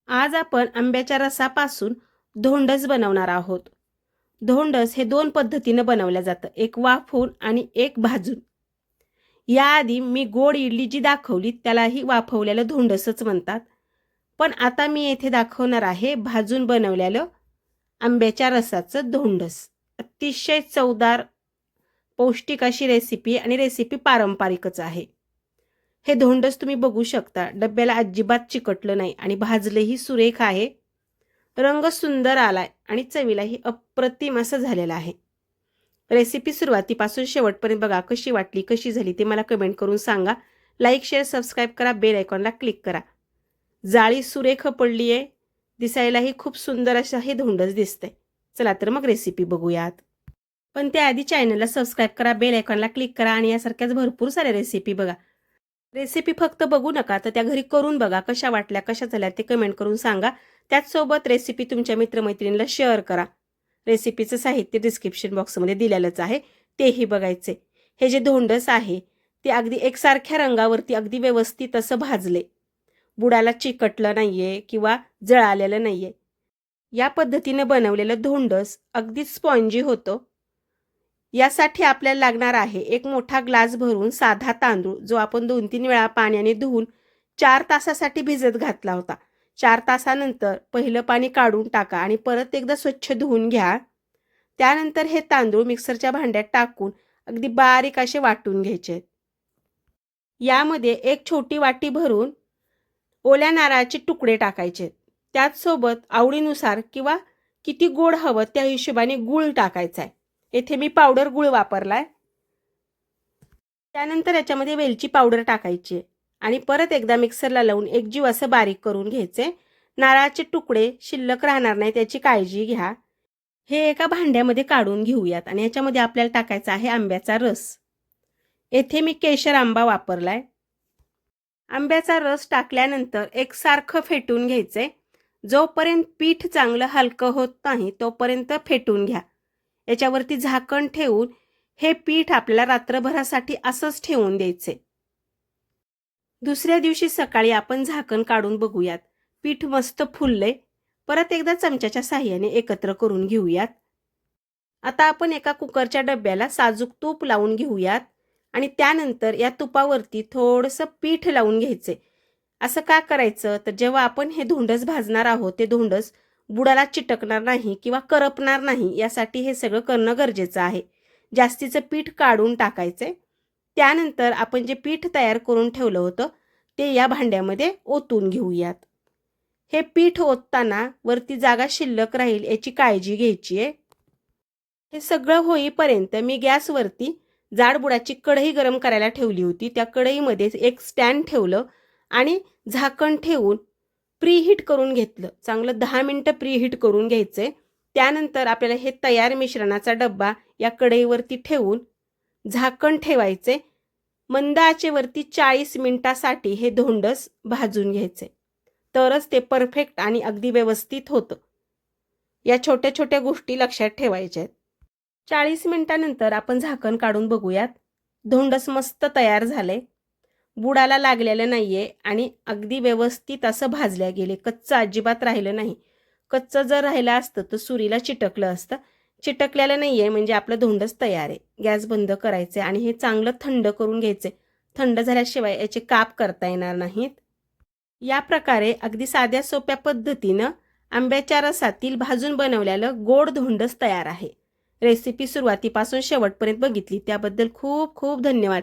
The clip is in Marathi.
आज आपण आंब्याच्या रसापासून धोंडस बनवणार आहोत। धोंडस हे दोन पद्धतीने बनवलं जातं, एक वाफवून आणि एक भाजून। याआधी मी गोड इडली जी दाखवली त्यालाही वाफवलेलं धोंडसच म्हणतात, पण आता मी येथे दाखवणार आहे भाजून बनवलेलं आंब्याच्या रसाचं धोंडस। अतिशय चवदार पौष्टिक अशी रेसिपी आणि रेसिपी पारंपरिकच आहे। हे धोंडस तुम्ही बघू शकता, डब्याला अजिबात चिकटलं नाही आणि भाजलेही सुरेख आहे। रंग सुंदर आलाय आणि चवीलाही अप्रतिम असं झालेलं आहे। रेसिपी सुरुवातीपासून शेवटपर्यंत बघा, कशी वाटली कशी झाली ते मला कमेंट करून सांगा। लाईक शेअर सबस्क्राईब करा, बेल आयकॉनला क्लिक करा। जाळी सुरेख पडली आहे, दिसायलाही खूप सुंदर असं हे धोंडस दिसतंय। चला तर मग रेसिपी बघूयात। पण त्याआधी चॅनलला सबस्क्राईब करा, बेल आयकॉनला क्लिक करा आणि यासारख्याच भरपूर साऱ्या रेसिपी बघा। रेसिपी फक्त बघू नका, तर त्या घरी करून बघा, कशा वाटल्या कशा झाल्या ते कमेंट करून सांगा। त्याचसोबत रेसिपी तुमच्या मित्रमैत्रिणींना शेअर करा। रेसिपीचं साहित्य डिस्क्रिप्शन बॉक्समध्ये दिलेलंच आहे, तेही बघायचे। हे जे धोंडस आहे ते अगदी एकसारख्या रंगावरती अगदी व्यवस्थित असं भाजले, बुडाला चिकटलं नाहीये किंवा जळालेलं नाहीये। या पद्धतीने बनवलेलं धोंडस अगदी स्पॉन्जी होतं। यासाठी आपल्याला लागणार आहे एक मोठा ग्लास भरून साधा तांदूळ, जो आपण 2-3 वेळा पाण्याने धुवून 4 तासासाठी भिजत घातला होता। 4 तासानंतर पहिलं पाणी काढून टाका आणि परत एकदा स्वच्छ धुवून घ्या। त्यानंतर हे तांदूळ मिक्सरच्या भांड्यात टाकून अगदी बारीक असे वाटून घ्यायचे। यामध्ये एक छोटी वाटी भरून ओल्या नारळाचे तुकडे टाकायचे। त्याचसोबत आवडीनुसार किंवा किती गोड हवं त्या हिशोबाने गूळ टाकायचा आहे। येथे मी पावडर गूळ वापरलाय। त्यानंतर याच्यामध्ये वेलची पावडर टाकायची आणि परत एकदा मिक्सरला लावून एकजीव असं बारीक करून घ्यायचे। नारळाचे तुकडे शिल्लक राहणार नाही त्याची काळजी घ्या। हे एका भांड्यामध्ये काढून घेऊयात आणि याच्यामध्ये आपल्याला टाकायचा आहे आंब्याचा रस। येथे मी केशर आंबा वापरलाय। आंब्याचा रस टाकल्यानंतर एकसारखं फेटून घ्यायचे। जोपर्यंत पीठ चांगलं हलकं होत नाही तोपर्यंत फेटून घ्या। याच्यावरती झाकण ठेवून हे पीठ आपल्याला रात्रभरासाठी असंच ठेवून द्यायचे। दुसऱ्या दिवशी सकाळी आपण झाकण काढून बघूयात, पीठ मस्त फुलले। परत एकदा चमच्याच्या साहाय्याने एकत्र करून घेऊयात। आता आपण एका कुकरच्या डब्याला साजूक तूप लावून घेऊयात आणि त्यानंतर या तुपावरती थोडंसं पीठ लावून घ्यायचे। असं का करायचं, तर जेव्हा आपण हे धोंडस भाजणार आहोत ते धोंडस बुडाला चिटकणार नाही किंवा करपणार नाही, यासाठी हे सगळं करणं गरजेचं आहे। जास्तीचं पीठ काढून टाकायचे। त्यानंतर आपण जे पीठ तयार करून ठेवलं होतं ते या भांड्यामध्ये ओतून घेऊयात। हे पीठ ओतताना वरती जागा शिल्लक राहील याची काळजी घ्यायची आहे। हे सगळं होईपर्यंत मी गॅसवरती जाड बुडाची कढई गरम करायला ठेवली होती। त्या कढईमध्ये एक स्टँड ठेवलं आणि झाकण ठेवून प्रीहीट करून घेतलं। चांगलं 10 मिनिटं प्रीहीट करून घ्यायचे। त्यानंतर आपल्याला हे तयार मिश्रणाचा डब्बा या कढईवरती ठेवून झाकण ठेवायचे। मंद आचेवरती 40 मिनिटासाठी हे धोंडस भाजून घ्यायचे, तरच ते परफेक्ट आणि अगदी व्यवस्थित होतं। या छोट्या छोट्या गोष्टी लक्षात ठेवायच्या आहेत। 40 मिनिटानंतर आपण झाकण काढून बघूयात। धोंडस मस्त तयार झाले, बुडाला लागलेलं नाहीये आणि अगदी व्यवस्थित असं भाजल्या गेले, कच्चं अजिबात राहिलं नाही। कच्चं जर राहिलं असतं तर सुरीला चिटकलं असतं। चिटकलेलं नाहीये म्हणजे आपलं धोंडस तयार आहे। गॅस बंद करायचे आणि हे चांगलं थंड करून घ्यायचे। थंड झाल्याशिवाय याचे काप करता येणार नाहीत। या प्रकारे अगदी साध्या सोप्या पद्धतीनं आंब्याच्या रसातील भाजून बनवलेलं गोड धोंडस तयार आहे। रेसिपी सुरुवातीपासून शेवटपर्यंत बघितली त्याबद्दल खूप खूप धन्यवाद।